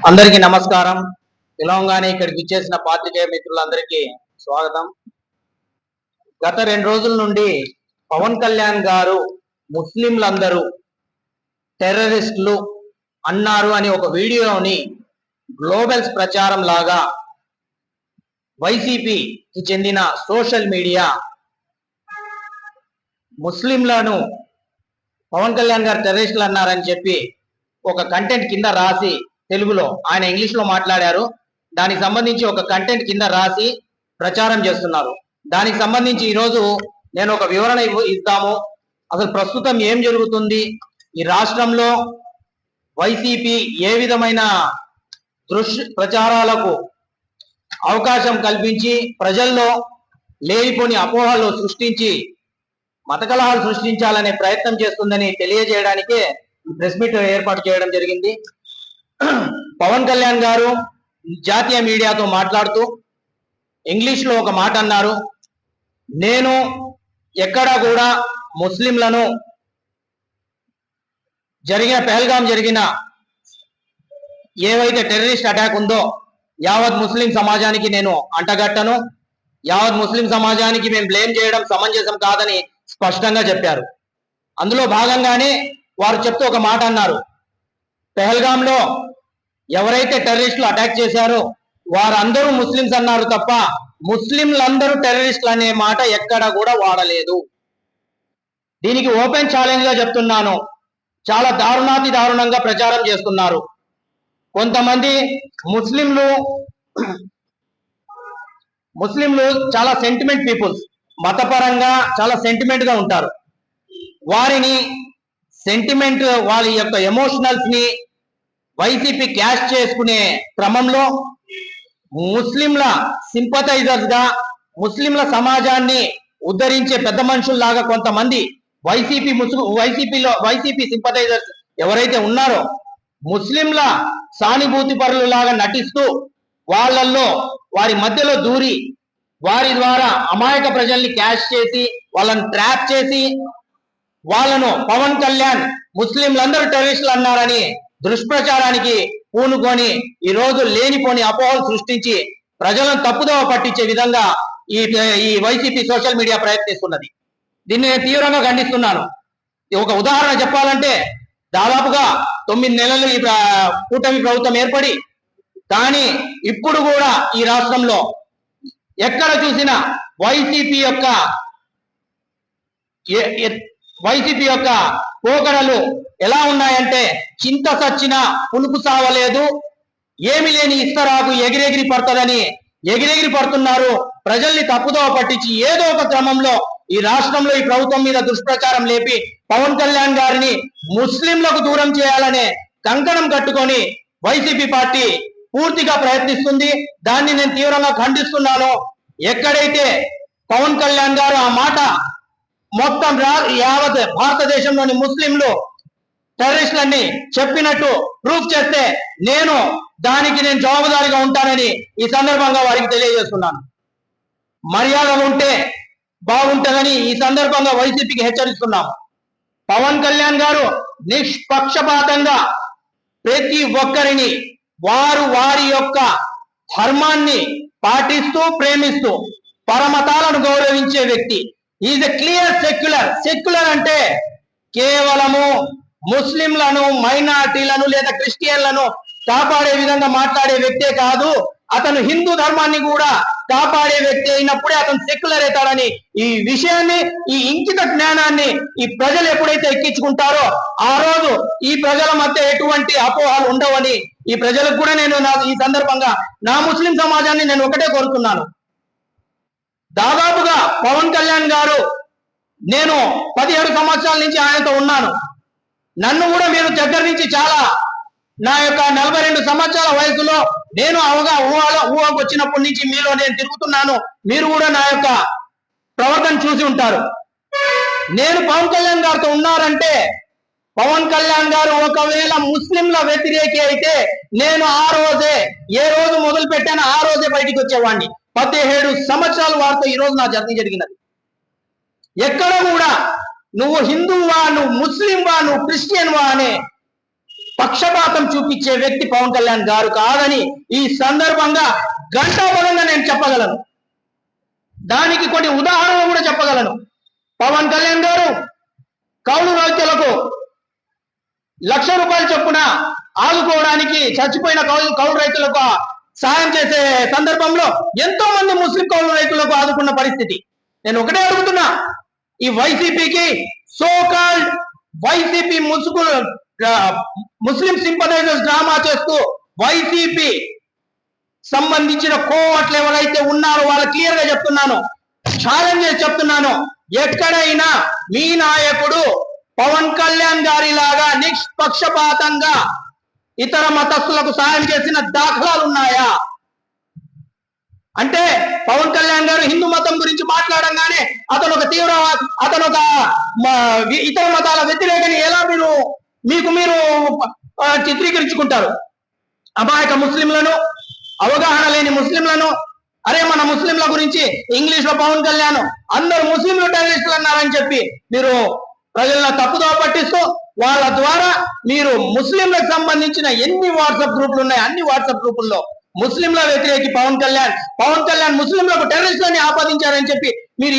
అందరికీ నమస్కారం. పిలవంగానే ఇక్కడికి ఇచ్చేసిన పాత్రికేయ మిత్రులందరికీ స్వాగతం. గత 2 రోజుల నుండి పవన్ కళ్యాణ్ గారు ముస్లింలందరూ టెర్రరిస్టులు అన్నారు అని ఒక వీడియోని గ్లోబల్స్ ప్రచారం లాగా వైసీపీకి చెందిన సోషల్ మీడియా ముస్లింలను పవన్ కళ్యాణ్ గారు టెర్రరిస్టులు అన్నారని చెప్పి ఒక కంటెంట్ కింద రాసి, తెలుగులో ఆయన ఇంగ్లీష్ లో మాట్లాడారు, దానికి సంబంధించి ఒక కంటెంట్ కింద రాసి ప్రచారం చేస్తున్నారు. దానికి సంబంధించి ఈరోజు నేను ఒక వివరణ ఇస్తాము. అసలు ప్రస్తుతం ఏం జరుగుతుంది, ఈ రాష్ట్రంలో వైసీపీ ఏ విధమైన ప్రచారాలకు అవకాశం కల్పించి ప్రజల్లో లేనిపోని అపోహలు సృష్టించి మత కలహాలు సృష్టించాలనే ప్రయత్నం చేస్తుందని తెలియజేయడానికే ప్రెస్ మీట్ ఏర్పాటు చేయడం జరిగింది. పవన్ కళ్యాణ్ గారు జాతీయ మీడియాతో మాట్లాడుతూ ఇంగ్లీష్ లో ఒక మాట అన్నారు. నేను ఎక్కడా కూడా ముస్లింలను పెహల్గాం జరిగిన ఏవైతే టెర్రరిస్ట్ అటాక్ ఉందో యావత్ ముస్లిం సమాజానికి నేను అంటగట్టను, యావత్ ముస్లిం సమాజానికి మేము బ్లేమ్ చేయడం సమంజసం కాదని స్పష్టంగా చెప్పారు. అందులో భాగంగానే వారు చెప్తూ ఒక మాట అన్నారు, పెహల్గాంలో ఎవరైతే టెర్రరిస్టులు అటాక్ చేశారో వారందరూ ముస్లింస్ అన్నారు తప్ప ముస్లింలందరూ టెర్రరిస్టులు అనే మాట ఎక్కడ కూడా వాడలేదు. దీనికి ఓపెన్ ఛాలెంజ్ గా చెప్తున్నాను, చాలా దారుణాతి దారుణంగా ప్రచారం చేస్తున్నారు. కొంతమంది ముస్లింలు చాలా సెంటిమెంట్ పీపుల్స్, మతపరంగా చాలా సెంటిమెంట్ గా ఉంటారు. వారిని సెంటిమెంట్, వాళ్ళ యొక్క ఎమోషనల్స్ ని వైసీపీ క్యాష్ చేసుకునే క్రమంలో ముస్లింల సింపథైజర్స్ గా, ముస్లింల సమాజాన్ని ఉద్ధరించే పెద్ద మనుషుల్లాగా కొంతమంది వైసీపీ సింపథైజర్స్ ఎవరైతే ఉన్నారో ముస్లింల సానుభూతి పరులు లాగా నటిస్తూ వాళ్ళల్లో వారి మధ్యలో దూరి వారి ద్వారా అమాయక ప్రజల్ని క్యాష్ చేసి వాళ్ళని ట్రాప్ చేసి వాళ్ళను పవన్ కళ్యాణ్ ముస్లింలందరూ టెర్రరిస్టులు అన్నారని దుష్ప్రచారానికి పూనుకొని ఈ రోజు లేనిపోని అపోహలు సృష్టించి ప్రజలను తప్పుదోవ పట్టించే విధంగా ఈ వైసీపీ సోషల్ మీడియా ప్రయత్నిస్తున్నది. దీన్ని నేను తీవ్రంగా ఖండిస్తున్నాను. ఒక ఉదాహరణ చెప్పాలంటే, దాదాపుగా 9 నెలలు ఈ కూటమి ప్రభుత్వం ఏర్పడి, కానీ ఇప్పుడు కూడా ఈ రాష్ట్రంలో ఎక్కడ చూసినా వైసీపీ యొక్క పోకడలు ఎలా ఉన్నాయంటే, చింత సచ్చిన పులుపు సావలేదు, ఏమి లేని ఇస్తరాకు ఎగిరెగిరి పడుతుందని ఎగిరెగిరి పడుతున్నారు. ప్రజల్ని తప్పుదోవ పట్టించి ఏదో ఒక క్రమంలో ఈ రాష్ట్రంలో ఈ ప్రభుత్వం మీద దుష్ప్రచారం లేపి పవన్ కళ్యాణ్ గారిని ముస్లింలకు దూరం చేయాలనే కంకణం కట్టుకొని వైసీపీ పార్టీ పూర్తిగా ప్రయత్నిస్తుంది. దాన్ని నేను తీవ్రంగా ఖండిస్తున్నాను. ఎక్కడైతే పవన్ కళ్యాణ్ గారు ఆ మాట మొత్తం యావత్ భారతదేశంలోని ముస్లింలు టెర్రరిస్టులన్నీ చెప్పినట్టు ప్రూఫ్ చేస్తే నేను జవాబుదారీగా ఉంటానని ఈ సందర్భంగా వారికి తెలియజేస్తున్నాను. మర్యాద ఉంటే బాగుంటుందని ఈ సందర్భంగా వైసీపీకి హెచ్చరిస్తున్నాము. పవన్ కళ్యాణ్ గారు నిష్పక్షపాతంగా ప్రతి ఒక్కరిని వారి యొక్క ధర్మాన్ని పాటిస్తూ ప్రేమిస్తూ పరమతాలను గౌరవించే వ్యక్తి. ఈజ్ ఎ క్లియర్ సెక్యులర్ అంటే కేవలము ముస్లింలను, మైనార్టీలను లేదా క్రిస్టియన్లను కాపాడే విధంగా మాట్లాడే వ్యక్తే కాదు, అతను హిందూ ధర్మాన్ని కూడా కాపాడే వ్యక్తి అయినప్పుడే అతను సెక్యులర్ అవుతాడని ఈ విషయాన్ని, ఈ ఇంకిత జ్ఞానాన్ని ఈ ప్రజలు ఎప్పుడైతే ఎక్కించుకుంటారో ఆ రోజు ఈ ప్రజల మధ్య ఎటువంటి అపోహలు ఉండవని ఈ ప్రజలకు కూడా నేను ఈ సందర్భంగా నా ముస్లిం సమాజాన్ని నేను ఒకటే కోరుతున్నాను. దాదాపుగా పవన్ కళ్యాణ్ గారు, నేను 17 సంవత్సరాల నుంచి ఆయనతో ఉన్నాను. నన్ను కూడా మీరు దగ్గర నుంచి చాలా, నా యొక్క 42 సంవత్సరాల వయసులో నేను ఊహకు వచ్చినప్పటి నుంచి మీలో నేను తిరుగుతున్నాను. మీరు కూడా నా యొక్క ప్రవర్తన చూసి ఉంటారు. నేను పవన్ కళ్యాణ్ గారితో ఉన్నారంటే, పవన్ కళ్యాణ్ గారు ఒకవేళ ముస్లింల వ్యతిరేకి అయితే నేను ఆ రోజే, ఏ రోజు మొదలు పెట్టానో ఆ రోజే బయటికి వచ్చేవాడిని. 17 సంవత్సరాల వారితో ఈ రోజు నా జర్నీ జరిగినది. ఎక్కడ కూడా నువ్వు హిందువా, నువ్వు ముస్లింవా, నువ్వు క్రిస్టియన్వా అనే పక్షపాతం చూపించే వ్యక్తి పవన్ కళ్యాణ్ గారు కాదని ఈ సందర్భంగా ఘంటాపరంగా నేను చెప్పగలను. దానికి కొన్ని ఉదాహరణలు కూడా చెప్పగలను. పవన్ కళ్యాణ్ గారు కౌలు రైతులకు ₹1,00,000 చొప్పున ఆదుకోవడానికి చచ్చిపోయిన కౌలు రైతులకు సాయం చేసే సందర్భంలో ఎంతో మంది ముస్లిం కౌలు రైతులకు ఆదుకున్న పరిస్థితి. నేను ఒకటే అడుగుతున్నా, ఈ వైసీపీకి సోకాల్డ్ వైసీపీ ముస్లిం సింపథైజర్స్ డ్రామా చేస్తూ వైసీపీ సంబంధించిన కోవట్లు ఎవరైతే ఉన్నారో వాళ్ళు క్లియర్ గా చెప్తున్నాను, ఛాలెంజ్ చేసి చెప్తున్నాను, ఎక్కడైనా మీ నాయకుడు పవన్ కళ్యాణ్ గారి లాగా నిష్పక్షపాతంగా ఇతర మతస్థులకు సాయం చేసిన దాఖలాలు ఉన్నాయా? అంటే పవన్ కళ్యాణ్ గారు హిందూ మతం గురించి మాట్లాడంగానే అతను ఒక ఇతర మతాల వ్యతిరేకని ఎలా మీరు చిత్రీకరించుకుంటారు? అమాయక ముస్లింలను, అవగాహన లేని ముస్లింలను, అరే మన ముస్లింల గురించి ఇంగ్లీష్ లో పవన్ కళ్యాణ్ అందరు ముస్లింలు టెర్రరిస్టులు అన్నారని చెప్పి మీరు ప్రజలను తప్పుదో పట్టిస్తూ వాళ్ళ ద్వారా మీరు ముస్లింలకు సంబంధించిన ఎన్ని వాట్సాప్ గ్రూపులు ఉన్నాయి అన్ని వాట్సాప్ గ్రూపుల్లో ముస్లింల వ్యతిరేకి పవన్ కళ్యాణ్ ముస్లింలకు టెర్రరిస్టులని ఆపాదించారని చెప్పి మీరు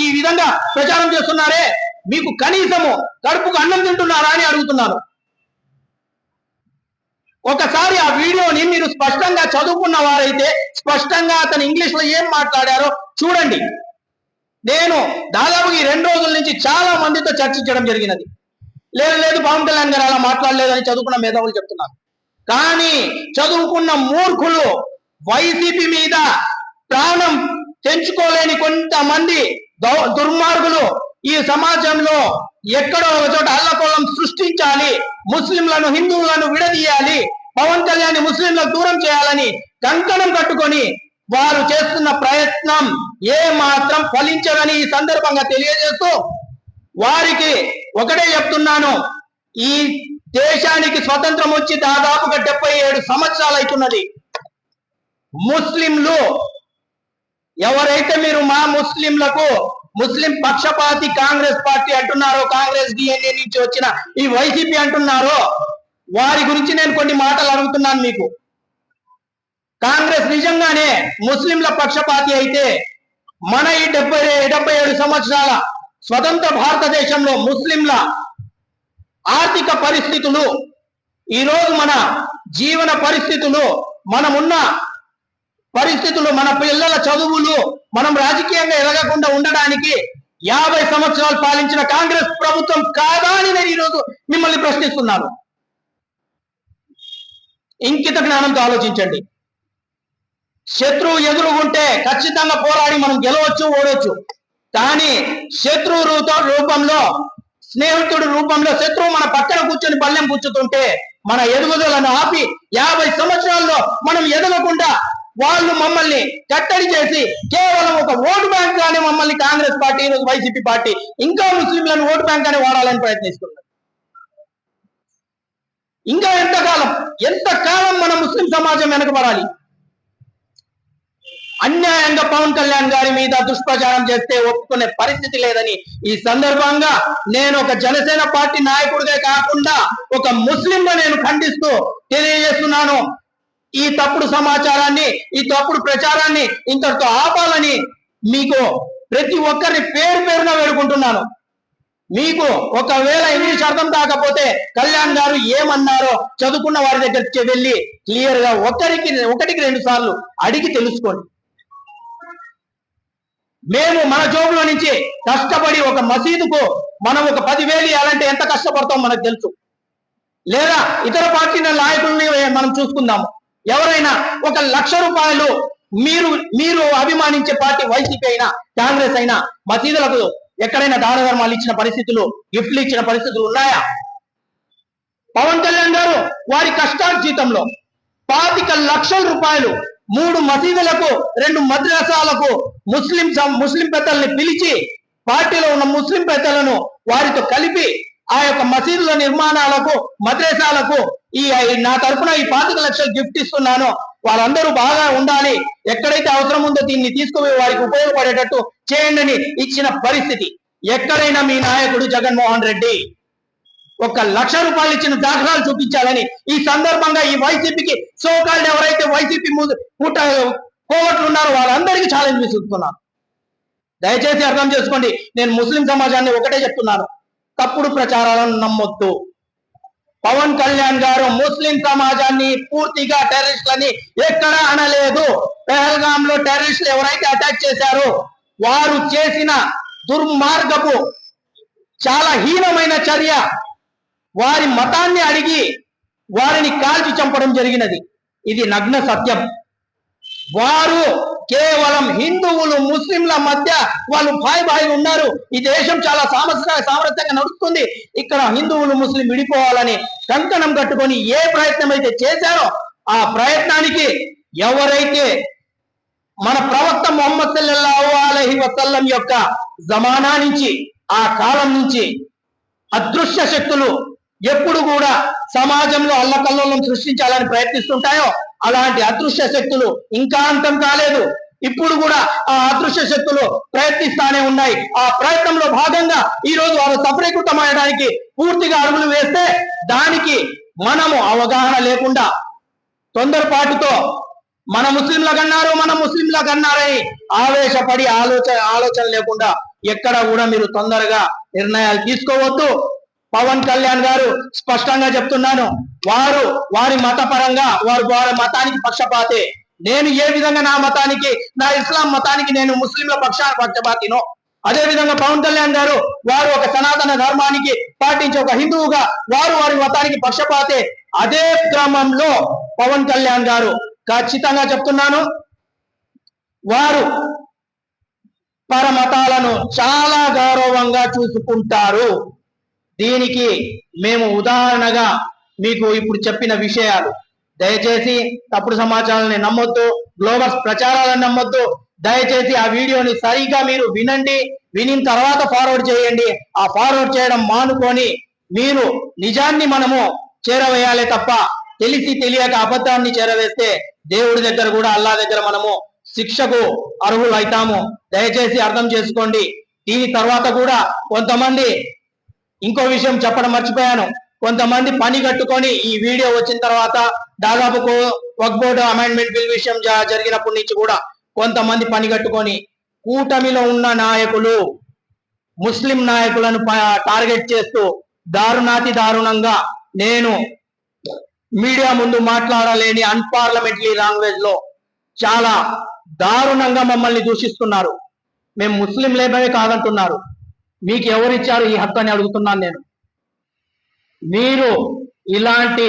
ఈ విధంగా ప్రచారం చేస్తున్నారే, మీకు కనీసము కడుపుకు అన్నం తింటున్నారా అని అడుగుతున్నాను. ఒకసారి ఆ వీడియోని మీరు స్పష్టంగా చదువుకున్న వారైతే స్పష్టంగా అతను ఇంగ్లీష్ లో ఏం మాట్లాడారో చూడండి. నేను దాదాపు ఈ 2 రోజుల నుంచి చాలా మందితో చర్చించడం జరిగినది. లేదు పవన్ కళ్యాణ్ గారు అలా మాట్లాడలేదని చదువుకున్న మేధావులు చెప్తున్నారు. కానీ చదువుకున్న మూర్ఖులు, వైసీపీ మీద ప్రాణం తెంచుకోలేని కొంతమంది దుర్మార్గులు ఈ సమాజంలో ఎక్కడో ఒక చోట అల్లకొల్లం సృష్టించాలి, ముస్లింలను హిందువులను విడదీయాలి, పవన్ కళ్యాణ్ ముస్లింలకు దూరం చేయాలని కంకణం కట్టుకొని వారు చేస్తున్న ప్రయత్నం ఏ మాత్రం ఫలించదని ఈ సందర్భంగా తెలియజేస్తూ వారికి ఒకటే చెప్తున్నాను, ఈ దేశానికి స్వతంత్రం వచ్చి దాదాపుగా 77 సంవత్సరాలు అవుతున్నది. ముస్లింలు ఎవరైతే మీరు మా ముస్లింలకు ముస్లిం పక్షపాతి కాంగ్రెస్ పార్టీ అంటున్నారో, కాంగ్రెస్ డిఎన్ఏ నుంచి వచ్చిన ఈ వైసీపీ అంటున్నారో వారి గురించి నేను కొన్ని మాటలు అడుగుతున్నాను మీకు. కాంగ్రెస్ నిజంగానే ముస్లింల పక్షపాతి అయితే మన ఈ 77 సంవత్సరాల స్వతంత్ర భారతదేశంలో ముస్లింల ఆర్థిక పరిస్థితులు, ఈరోజు మన జీవన పరిస్థితులు, మనమున్న పరిస్థితులు, మన పిల్లల చదువులు, మనం రాజకీయంగా ఎదగకుండా ఉండడానికి 50 సంవత్సరాలు పాలించిన కాంగ్రెస్ ప్రభుత్వం కాదా అని నేను ఈరోజు మిమ్మల్ని ప్రశ్నిస్తున్నాను. ఇంకిత జ్ఞానంతో ఆలోచించండి. శత్రువు ఎదురుగుంటే ఖచ్చితంగా పోరాడి మనం గెలవచ్చు, ఓడవచ్చు. కానీ శత్రువు రూపంలో, స్నేహితుడి రూపంలో శత్రువు మన పక్కన కూర్చొని పళ్ళెం పుచ్చుతుంటే మన ఎదుగుదలను ఆపి 50 సంవత్సరాల్లో మనం ఎదగకుండా వాళ్ళు మమ్మల్ని కట్టడి చేసి కేవలం ఒక ఓటు బ్యాంక్ గానే మమ్మల్ని కాంగ్రెస్ పార్టీ, వైసీపీ పార్టీ ఇంకా ముస్లింలను ఓటు బ్యాంక్ గానే వాడాలని ప్రయత్నిస్తున్నారు. ఇంకా ఎంతకాలం మన ముస్లిం సమాజం వెనకబడాలి? అన్యాయంగా పవన్ కళ్యాణ్ గారి మీద దుష్ప్రచారం చేస్తే ఒప్పుకునే పరిస్థితి లేదని ఈ సందర్భంగా నేను ఒక జనసేన పార్టీ నాయకుడిగా కాకుండా ఒక ముస్లింగా నేను ఖండిస్తూ తెలియజేస్తున్నాను. ఈ తప్పుడు సమాచారాన్ని, ఈ తప్పుడు ప్రచారాన్ని ఇంతటితో ఆపాలని మీకు ప్రతి ఒక్కరిని పేరున వేడుకుంటున్నాను. మీకు ఒకవేళ ఇంగ్లీష్ అర్థం కాకపోతే కళ్యాణ్ గారు ఏమన్నారో చదువుకున్న వారి దగ్గరికి వెళ్ళి క్లియర్ గా ఒకటికి 2 సార్లు అడిగి తెలుసుకోండి. మేము మన జోబులో నుంచి కష్టపడి ఒక మసీదుకు మనం ఒక 10,000 ఇవ్వాలంటే ఎంత కష్టపడతాం మనకు తెలుసు. లేదా ఇతర పార్టీల నాయకుల్ని మనం చూసుకుందాము. ఎవరైనా ఒక ₹1,00,000 మీరు అభిమానించే పార్టీ వైసీపీ అయినా కాంగ్రెస్ అయినా మసీదులకు ఎక్కడైనా దాన ధర్మాలు ఇచ్చిన పరిస్థితులు, గిఫ్ట్లు ఇచ్చిన పరిస్థితులు ఉన్నాయా? పవన్ కళ్యాణ్ గారు వారి కష్టార్జితంలో ₹25,00,000 3 మసీదులకు 2 మద్రసాలకు ముస్లిం పెద్దల్ని పిలిచి పార్టీలో ఉన్న ముస్లిం పెద్దలను వారితో కలిపి ఆ యొక్క మసీదుల నిర్మాణాలకు, మద్రసాలకు నా తరఫున ఈ ₹25,00,000 గిఫ్ట్ ఇస్తున్నాను, వాళ్ళందరూ బాగా ఉండాలి, ఎక్కడైతే అవసరం ఉందో దీన్ని తీసుకుపోయి వారికి ఉపయోగపడేటట్టు చేయండి అని ఇచ్చిన పరిస్థితి ఎక్కడైనా మీ నాయకుడు జగన్మోహన్ రెడ్డి 1,00,000 రూపాయలు ఇచ్చిన దాఖలాలు చూపించాలని ఈ సందర్భంగా ఈ వైసీపీకి సోకాల్డ్ ఎవరైతే వైసీపీ కోవట్లు ఉన్నారో వాళ్ళందరికీ ఛాలెంజ్ విసురుతున్నాను. దయచేసి అర్థం చేసుకోండి. నేను ముస్లిం సమాజాన్ని ఒకటే చెప్తున్నాను, తప్పుడు ప్రచారాలను నమ్మొద్దు. పవన్ కళ్యాణ్ గారు ముస్లిం సమాజాన్ని పూర్తిగా టెర్రరిస్టులని ఎక్కడా అనలేదు. పెహల్గామ్ లో టెర్రరిస్టులు ఎవరైతే అటాక్ చేశారో వారు చేసిన దుర్మార్గపు చాలా హీనమైన చర్య, వారి మతాన్ని అడిగి వారిని కాల్చి చంపడం జరిగినది. ఇది నగ్న సత్యం. వారు కేవలం హిందువులు ముస్లింల మధ్య వాళ్ళు భాయి ఉన్నారు. ఈ దేశం చాలా సామరస్యంగా నడుస్తుంది. ఇక్కడ హిందువులు ముస్లిం విడిపోవాలని కంకణం కట్టుకొని ఏ ప్రయత్నం అయితే చేశారో ఆ ప్రయత్నానికి ఎవరైతే మన ప్రవక్త ముహమ్మద్ సల్లల్లాహు అలైహి వసల్లం యొక్క జమానా నుంచి, ఆ కాలం నుంచి అదృశ్య శక్తులు ఎప్పుడు కూడా సమాజంలో అల్లకల్లోలం సృష్టించాలని ప్రయత్నిస్తుంటాయో అలాంటి అదృశ్య శక్తులు ఇంకా అంతం కాలేదు. ఇప్పుడు కూడా ఆ అదృశ్య శక్తులు ప్రయత్నిస్తానే ఉన్నాయి. ఆ ప్రయత్నంలో భాగంగా ఈ రోజు వారు సఫలీకృతమయ్యడానికి పూర్తిగా అడుగులు వేస్తే దానికి మనము అవగాహన లేకుండా తొందరపాటుతో మన ముస్లింలకు అన్నారని ఆవేశపడి ఆలోచన లేకుండా ఎక్కడ కూడా మీరు తొందరగా నిర్ణయాలు తీసుకోవద్దు. పవన్ కళ్యాణ్ గారు స్పష్టంగా చెప్తున్నాను, వారి మతపరంగా వారి మతానికి పక్షపాతే. నేను ఏ విధంగా నా ఇస్లాం మతానికి నేను ముస్లింల పక్షపాతినో అదే విధంగా పవన్ కళ్యాణ్ గారు వారు ఒక సనాతన ధర్మానికి పాటించే ఒక హిందువుగా వారి మతానికి పక్షపాతే. అదే క్రమంలో పవన్ కళ్యాణ్ గారు ఖచ్చితంగా చెప్తున్నాను, వారు పరమతాలను చాలా గౌరవంగా చూసుకుంటారు. దీనికి మేము ఉదాహరణగా మీకు ఇప్పుడు చెప్పిన విషయాలు. దయచేసి తప్పుడు సమాచారాన్ని నమ్మొద్దు, గ్లోబల్ ప్రచారాలను నమ్మొద్దు. దయచేసి ఆ వీడియోని సరిగా మీరు వినండి, వినిన తర్వాత ఫార్వర్డ్ చేయండి. ఆ ఫార్వర్డ్ చేయడం మానుకొని మీరు నిజాన్ని మనము చేరవేయాలి తప్ప తెలిసి తెలియక అబద్ధాన్ని చేరవేస్తే దేవుడి దగ్గర కూడా అల్లా దగ్గర మనము శిక్షకు అర్హులు అవుతాము. దయచేసి అర్థం చేసుకోండి. దీని తర్వాత కూడా కొంతమంది, ఇంకో విషయం చెప్పడం మర్చిపోయాను, కొంతమంది పని కట్టుకొని ఈ వీడియో వచ్చిన తర్వాత దాదాపు వక్ఫ్ బోర్డు అమెండ్మెంట్ బిల్ విషయం జరిగినప్పటి నుంచి కూడా కొంతమంది పని కట్టుకొని కూటమిలో ఉన్న నాయకులు ముస్లిం నాయకులను టార్గెట్ చేస్తూ దారుణంగా నేను మీడియా ముందు మాట్లాడలేని అన్పార్లమెంటరీ లాంగ్వేజ్ లో చాలా దారుణంగా మమ్మల్ని దూషిస్తున్నారు. మేము ముస్లిం లేబరే కాదంటున్నారు. మీకు ఎవరిచ్చారు ఈ హక్కు అని అడుగుతున్నాను నేను. మీరు ఇలాంటి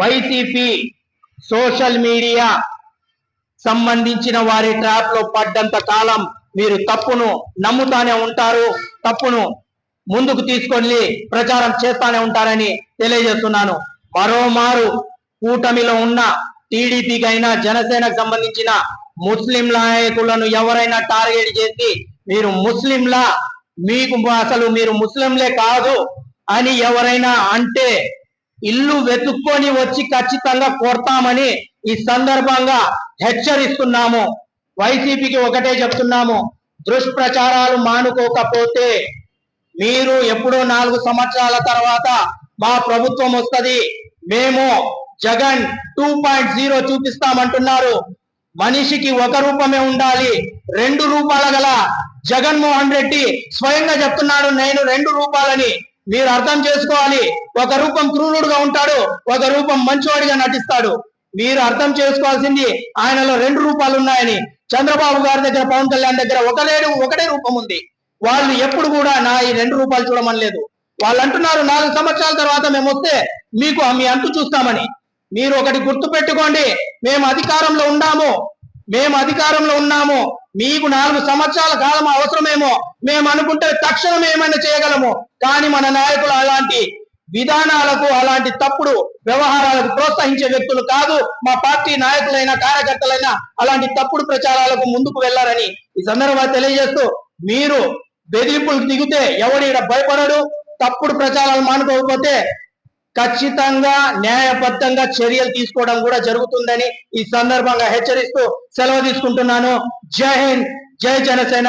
వైసీపీ సోషల్ మీడియా సంబంధించిన వారి ట్రాప్ లో పడ్డంత కాలం మీరు తప్పును నమ్ముతానే ఉంటారు, తప్పును ముందుకు తీసుకొని ప్రచారం చేస్తానే ఉంటారని తెలియజేస్తున్నాను. మరోమారు కూటమిలో ఉన్న టీడీపీకైనా జనసేనకు సంబంధించిన ముస్లిం నాయకులను ఎవరైనా టార్గెట్ చేసి మీరు ముస్లింలా, మీరు ముస్లింలే కాదు అని ఎవరైనా అంటే ఇల్లు వెతుక్కొని వచ్చి ఖచ్చితంగా కొడతామని ఈ సందర్భంగా హెచ్చరిస్తున్నాము. వైసీపీకి ఒకటే చెప్తున్నాము, దుష్ప్రచారాలు మానుకోకపోతే మీరు ఎప్పుడో 4 సంవత్సరాల తర్వాత మా ప్రభుత్వం వస్తది, మేము జగన్ 2.0 చూపిస్తామంటున్నారు. మనిషికి ఒక రూపమే ఉండాలి, 2 రూపాల గల జగన్మోహన్ రెడ్డి స్వయంగా చెప్తున్నాడు నేను 2 రూపాలని. మీరు అర్థం చేసుకోవాలి. ఒక రూపం క్రూరుడుగా ఉంటాడు, ఒక రూపం మంచివాడిగా నటిస్తాడు. మీరు అర్థం చేసుకోవాల్సింది ఆయనలో 2 రూపాలు ఉన్నాయని. చంద్రబాబు గారి దగ్గర, పవన్ కళ్యాణ్ దగ్గర ఒకటే రూపం ఉంది. వాళ్ళు ఎప్పుడు కూడా నా ఈ 2 రూపాయలు చూడమని లేదు. వాళ్ళు అంటున్నారు 4 సంవత్సరాల తర్వాత మేము వస్తే మీకు మీ అంతు చూస్తామని. మీరు ఒకటి గుర్తు పెట్టుకోండి, మేము అధికారంలో ఉన్నాము. మీకు 4 సంవత్సరాల కాలం అవసరమేమో, మేము అనుకుంటే తక్షణం ఏమైనా చేయగలము. కానీ మన నాయకులు అలాంటి విధానాలకు, అలాంటి తప్పుడు వ్యవహారాలకు ప్రోత్సహించే వ్యక్తులు కాదు. మా పార్టీ నాయకులైనా కార్యకర్తలైనా అలాంటి తప్పుడు ప్రచారాలకు ముందుకు వెళ్లారని ఈ సందర్భంగా తెలియజేస్తూ, మీరు బెదిరింపులకు దిగితే ఎవడు భయపడడు. తప్పుడు ప్రచారాలు మానుకోకపోతే ఖచ్చితంగా న్యాయబద్ధంగా చర్యలు తీసుకోవడం కూడా జరుగుతుందని ఈ సందర్భంగా హెచ్చరిస్తూ సెలవు తీసుకుంటున్నాను. జై హింద్, జై జనసేన.